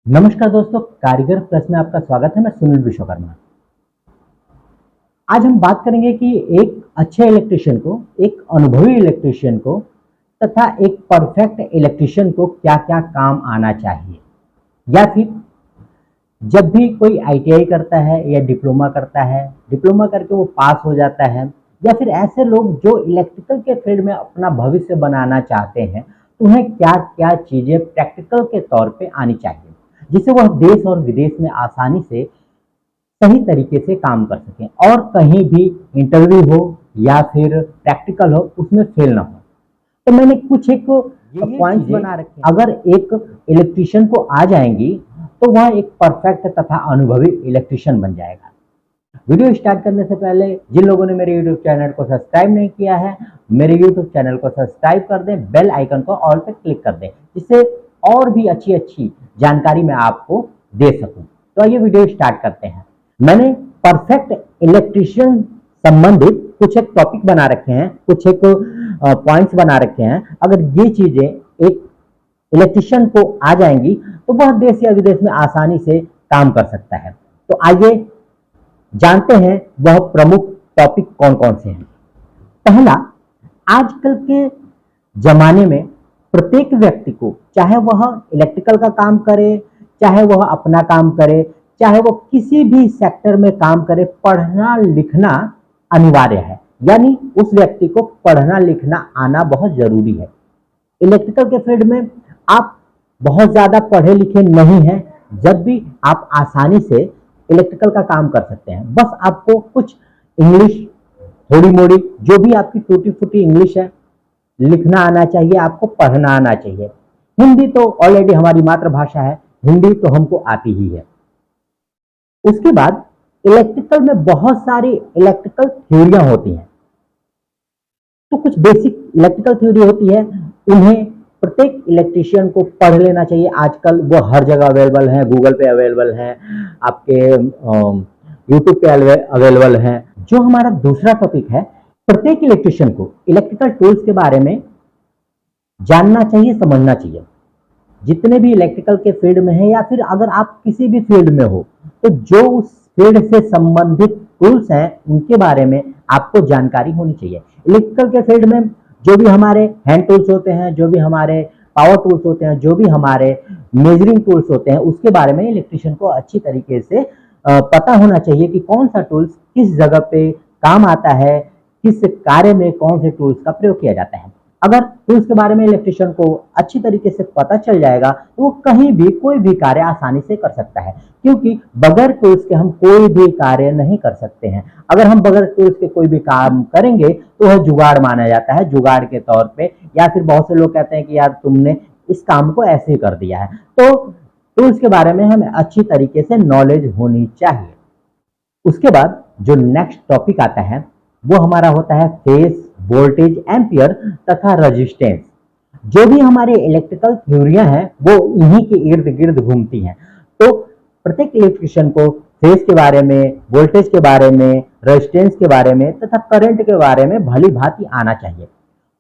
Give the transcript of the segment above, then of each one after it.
नमस्कार दोस्तों, कारीगर प्लस में आपका स्वागत है। मैं सुनील विश्वकर्मा। आज हम बात करेंगे कि एक अच्छे इलेक्ट्रिशियन को, एक अनुभवी इलेक्ट्रिशियन को तथा एक परफेक्ट इलेक्ट्रिशियन को क्या क्या काम आना चाहिए, या फिर जब भी कोई आईटीआई करता है या डिप्लोमा करता है, डिप्लोमा करके वो पास हो जाता है, या फिर ऐसे लोग जो इलेक्ट्रिकल के फील्ड में अपना भविष्य बनाना चाहते हैं, तो उन्हें क्या क्या चीज़ें प्रैक्टिकल के तौर पे आनी चाहिए जिससे वह देश और विदेश में आसानी से सही तरीके से काम कर सकें और कहीं भी इंटरव्यू हो या फिर प्रैक्टिकल हो उसमें फेल ना हो। तो मैंने कुछ एक पॉइंट्स बना रखे। अगर एक इलेक्ट्रिशियन को आ जाएंगी तो वह एक परफेक्ट तथा अनुभवी इलेक्ट्रिशियन बन जाएगा। वीडियो स्टार्ट करने से पहले जिन लोगों ने मेरे यूट्यूब चैनल को सब्सक्राइब नहीं किया है, मेरे यूट्यूब चैनल को सब्सक्राइब कर दें, बेल आइकन को ऑल पे क्लिक कर दें, जिससे और भी अच्छी अच्छी जानकारी मैं आपको दे सकूं। तो आइए वीडियो स्टार्ट करते हैं। मैंने परफेक्ट इलेक्ट्रिशियन संबंधित कुछ एक टॉपिक बना रखे हैं, कुछ एक पॉइंट्स बना रखे हैं। अगर ये चीजें एक इलेक्ट्रिशियन को आ जाएंगी तो वह देश या विदेश में आसानी से काम कर सकता है। तो आइए जानते हैं वह प्रमुख टॉपिक कौन कौन से हैं। पहला, आजकल के जमाने में प्रत्येक व्यक्ति को, चाहे वह इलेक्ट्रिकल का काम करे, चाहे वह अपना काम करे, चाहे वो किसी भी सेक्टर में काम करे, पढ़ना लिखना अनिवार्य है। यानी उस व्यक्ति को पढ़ना लिखना आना बहुत जरूरी है। इलेक्ट्रिकल के फील्ड में आप बहुत ज्यादा पढ़े लिखे नहीं हैं, जब भी आप आसानी से इलेक्ट्रिकल का काम कर सकते हैं। बस आपको कुछ इंग्लिश थोड़ी मोड़ी, जो भी आपकी टूटी फूटी इंग्लिश है, लिखना आना चाहिए, आपको पढ़ना आना चाहिए। हिंदी तो ऑलरेडी हमारी मातृभाषा है, हिंदी तो हमको आती ही है। उसके बाद इलेक्ट्रिकल में बहुत सारी इलेक्ट्रिकल थ्योरियां होती हैं। तो कुछ बेसिक इलेक्ट्रिकल थ्योरी होती है, उन्हें प्रत्येक इलेक्ट्रिशियन को पढ़ लेना चाहिए। आजकल वो हर जगह अवेलेबल है, गूगल पे अवेलेबल है, आपके यूट्यूब पे अवेलेबल है। जो हमारा दूसरा टॉपिक है, प्रत्येक इलेक्ट्रिशियन को इलेक्ट्रिकल टूल्स के बारे में जानना चाहिए, समझना चाहिए। जितने भी इलेक्ट्रिकल के फील्ड में है या फिर अगर आप किसी भी फील्ड में हो, तो जो उस फील्ड से संबंधित टूल्स हैं उनके बारे में आपको जानकारी होनी चाहिए। इलेक्ट्रिकल के फील्ड में जो भी हमारे हैंड टूल्स होते हैं, जो भी हमारे पावर टूल्स होते हैं, जो भी हमारे मेजरिंग टूल्स होते हैं, उसके बारे में इलेक्ट्रिशियन को अच्छी तरीके से पता होना चाहिए कि कौन सा टूल्स किस जगह पे काम आता है, किस कार्य में कौन से टूल्स का प्रयोग किया जाता है। अगर टूल्स के बारे में इलेक्ट्रिशियन को अच्छी तरीके से पता चल जाएगा तो वो कहीं भी कोई भी कार्य आसानी से कर सकता है, क्योंकि बगैर टूल्स के हम कोई भी कार्य नहीं कर सकते हैं। अगर हम बगैर टूल्स के कोई भी काम करेंगे तो वह जुगाड़ माना जाता है, जुगाड़ के तौर पे। या फिर बहुत से लोग कहते हैं कि यार तुमने इस काम को ऐसे ही कर दिया है। तो टूल्स के बारे में हमें अच्छी तरीके से नॉलेज होनी चाहिए। उसके बाद जो नेक्स्ट टॉपिक आता है वो हमारा होता है फेज, वोल्टेज, एम्पियर तथा रेजिस्टेंस। जो भी हमारे इलेक्ट्रिकल थ्योरियां हैं वो इन्हीं के इर्द गिर्द घूमती हैं। तो प्रत्येक इलेक्ट्रिशियन को फेज के बारे में, वोल्टेज के बारे में, रेजिस्टेंस के बारे में तथा करंट के बारे में भली भांति आना चाहिए।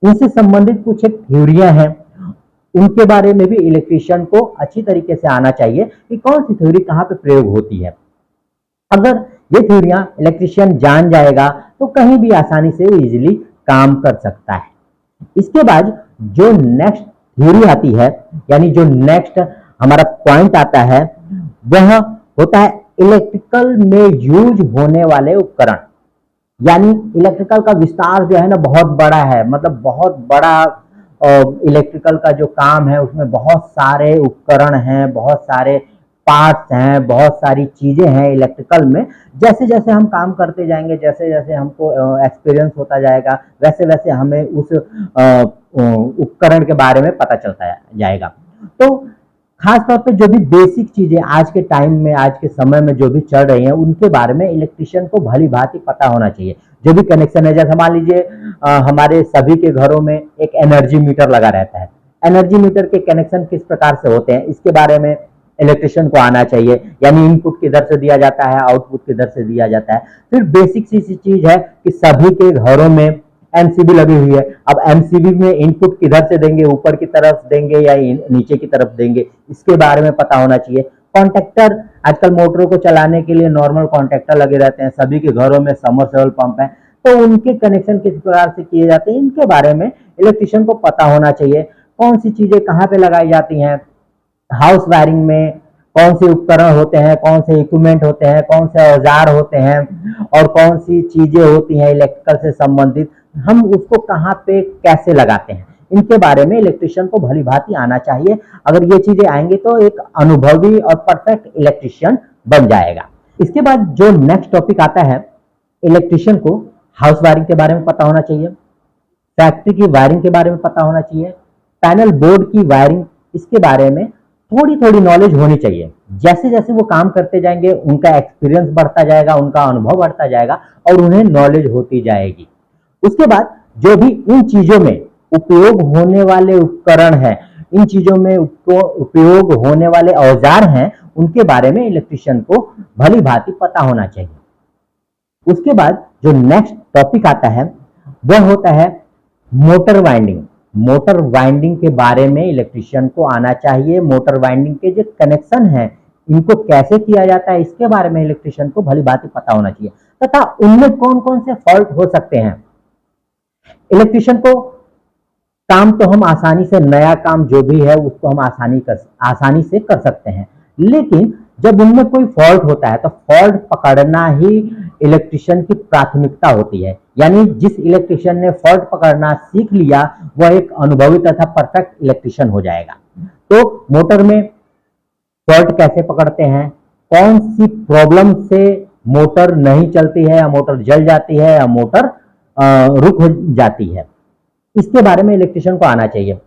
उनसे संबंधित कुछ एक थ्योरियां हैं, उनके बारे में भी इलेक्ट्रिशियन को अच्छी तरीके से आना चाहिए कि कौन सी थ्योरी कहाँ पे प्रयोग होती है। अगर ये थ्योरियां इलेक्ट्रिशियन जान जाएगा तो कहीं भी आसानी से इजीली काम कर सकता है। इसके बाद जो नेक्स्ट थ्योरी आती है, यानी जो नेक्स्ट हमारा पॉइंट आता है, वह होता है इलेक्ट्रिकल में यूज होने वाले उपकरण। यानी इलेक्ट्रिकल का विस्तार जो है ना बहुत बड़ा है, मतलब बहुत बड़ा इलेक्ट्रिकल का जो काम है उसमें बहुत सारे उपकरण हैं, बहुत सारे पार्ट्स हैं, बहुत सारी चीजें हैं इलेक्ट्रिकल में। जैसे जैसे हम काम करते जाएंगे, जैसे जैसे हमको एक्सपीरियंस होता जाएगा, वैसे वैसे हमें उस उपकरण के बारे में पता चलता जाएगा। तो खास तौर पे जो भी बेसिक चीजें आज के टाइम में, आज के समय में जो भी चल रही हैं, उनके बारे में इलेक्ट्रिशियन को भली भांति पता होना चाहिए। जो भी कनेक्शन है, जैसे मान लीजिए हमारे सभी के घरों में एक एनर्जी मीटर लगा रहता है। एनर्जी मीटर के कनेक्शन किस प्रकार से होते हैं, इसके बारे में इलेक्ट्रिशियन को आना चाहिए। यानी इनपुट किधर से दिया जाता है, आउटपुट किधर से दिया जाता है। फिर बेसिक सी चीज है कि सभी के घरों में एमसीबी लगी हुई है। अब एमसीबी में इनपुट किधर से देंगे, ऊपर की तरफ देंगे या नीचे की तरफ देंगे, इसके बारे में पता होना चाहिए। कॉन्ट्रैक्टर आजकल मोटरों को चलाने के लिए नॉर्मल कॉन्ट्रैक्टर लगे रहते हैं, सभी के घरों में समरसेबल पंप है, तो उनके कनेक्शन किस प्रकार से किए जाते हैं इनके बारे में इलेक्ट्रिशियन को पता होना चाहिए। कौन सी चीजें कहाँ पे लगाई जाती हैं, हाउस वायरिंग में कौन से उपकरण होते हैं, कौन से इक्विपमेंट होते हैं, कौन से औजार होते हैं और कौन सी चीजें होती हैं इलेक्ट्रिकल से संबंधित, हम उसको कहाँ पे कैसे लगाते हैं, इनके बारे में इलेक्ट्रिशियन को भली भांति आना चाहिए। अगर ये चीजें आएंगे तो एक अनुभवी और परफेक्ट इलेक्ट्रिशियन बन जाएगा। इसके बाद जो नेक्स्ट टॉपिक आता है, इलेक्ट्रिशियन को हाउस वायरिंग के बारे में पता होना चाहिए, फैक्ट्री की वायरिंग के बारे में पता होना चाहिए, पैनल बोर्ड की वायरिंग, इसके बारे में थोड़ी थोड़ी नॉलेज होनी चाहिए। जैसे जैसे वो काम करते जाएंगे उनका एक्सपीरियंस बढ़ता जाएगा, उनका अनुभव बढ़ता जाएगा और उन्हें नॉलेज होती जाएगी। उसके बाद जो भी इन चीजों में उपयोग होने वाले उपकरण हैं, इन चीजों में उपयोग होने वाले औजार हैं, उनके बारे में इलेक्ट्रिशियन को भली भांति पता होना चाहिए। उसके बाद जो नेक्स्ट टॉपिक आता है वह होता है मोटर वाइंडिंग। मोटर वाइंडिंग के बारे में इलेक्ट्रिशियन को आना चाहिए। मोटर वाइंडिंग के जो कनेक्शन है इनको कैसे किया जाता है इसके बारे में इलेक्ट्रिशियन को भली भांति पता होना चाहिए, तथा उनमें कौन कौन से फॉल्ट हो सकते हैं। इलेक्ट्रिशियन को काम तो हम आसानी से, नया काम जो भी है उसको हम आसानी से कर सकते हैं, लेकिन जब उनमें कोई फॉल्ट होता है तो फॉल्ट पकड़ना ही इलेक्ट्रिशियन की प्राथमिकता होती है। यानी जिस इलेक्ट्रिशियन ने फॉल्ट पकड़ना सीख लिया वह एक अनुभवी तथा परफेक्ट इलेक्ट्रिशियन हो जाएगा। तो मोटर में फॉल्ट कैसे पकड़ते हैं, कौन सी प्रॉब्लम से मोटर नहीं चलती है या मोटर जल जाती है या मोटर रुक जाती है, इसके बारे में इलेक्ट्रिशियन को आना चाहिए।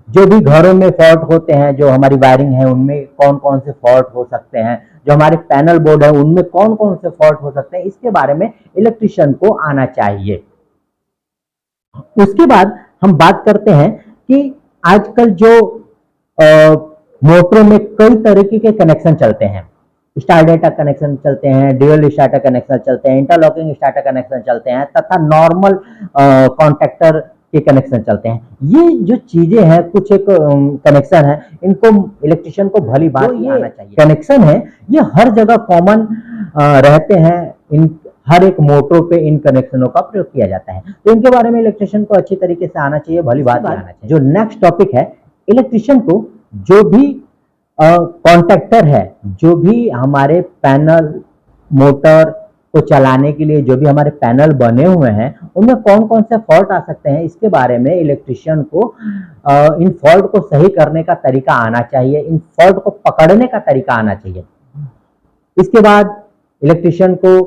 जो भी घरों में फॉल्ट होते हैं, जो हमारी वायरिंग है उनमें कौन कौन से फॉल्ट हो सकते हैं, जो हमारे पैनल बोर्ड है उनमें कौन कौन से फॉल्ट हो सकते हैं, इसके बारे में इलेक्ट्रिशियन को आना चाहिए। उसके बाद हम बात करते हैं कि आजकल जो मोटरों में कई तरीके के कनेक्शन चलते हैं, स्टार डेटा कनेक्शन चलते हैं, ड्यूअल स्टार्टर कनेक्शन चलते हैं, इंटरलॉकिंग स्टार्टर कनेक्शन चलते हैं तथा नॉर्मल कॉन्टैक्टर के कनेक्शन चलते हैं। ये जो चीजें हैं, कुछ एक कनेक्शन है, इनको इलेक्ट्रिशियन को भली भांति आना चाहिए। कनेक्शन है ये हर जगह कॉमन रहते हैं, इन हर एक मोटरों पे इन कनेक्शनों का प्रयोग किया जाता है, तो इनके बारे में इलेक्ट्रिशियन को अच्छी तरीके से आना चाहिए, भली भांति आना चाहिए। जो नेक्स्ट टॉपिक है, इलेक्ट्रिशियन को जो भी कॉन्ट्रैक्टर है, जो भी हमारे पैनल मोटर को चलाने के लिए जो भी हमारे पैनल बने हुए हैं उनमें कौन कौन से फॉल्ट आ सकते हैं, इसके बारे में इलेक्ट्रिशियन को इन फॉल्ट को सही करने का तरीका आना चाहिए, इन फॉल्ट को पकड़ने का तरीका आना चाहिए। इसके बाद इलेक्ट्रिशियन को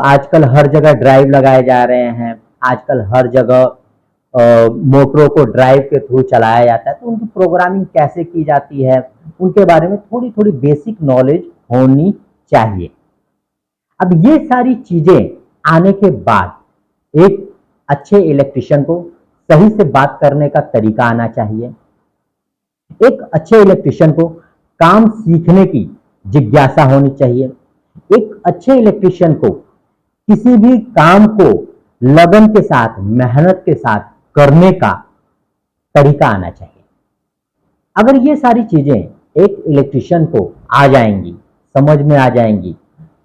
आजकल हर जगह ड्राइव लगाए जा रहे हैं, आजकल हर जगह मोटरों को ड्राइव के थ्रू चलाया जाता है, तो उनकी प्रोग्रामिंग कैसे की जाती है उनके बारे में थोड़ी थोड़ी बेसिक नॉलेज होनी चाहिए। अब ये सारी चीजें आने के बाद एक अच्छे इलेक्ट्रिशियन को सही से बात करने का तरीका आना चाहिए। एक अच्छे इलेक्ट्रिशियन को काम सीखने की जिज्ञासा होनी चाहिए। एक अच्छे इलेक्ट्रिशियन को किसी भी काम को लगन के साथ, मेहनत के साथ करने का तरीका आना चाहिए। अगर ये सारी चीजें एक इलेक्ट्रिशियन को आ जाएंगी, समझ में आ जाएंगी,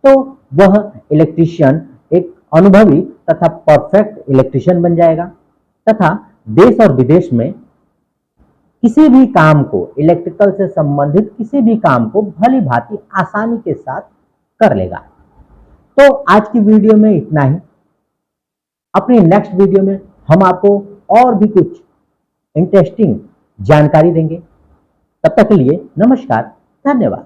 तो वह इलेक्ट्रिशियन एक अनुभवी तथा परफेक्ट इलेक्ट्रिशियन बन जाएगा तथा देश और विदेश में किसी भी काम को, इलेक्ट्रिकल से संबंधित किसी भी काम को भली भांति आसानी के साथ कर लेगा। तो आज की वीडियो में इतना ही। अपनी नेक्स्ट वीडियो में हम आपको और भी कुछ इंटरेस्टिंग जानकारी देंगे। तब तक के लिए नमस्कार, धन्यवाद।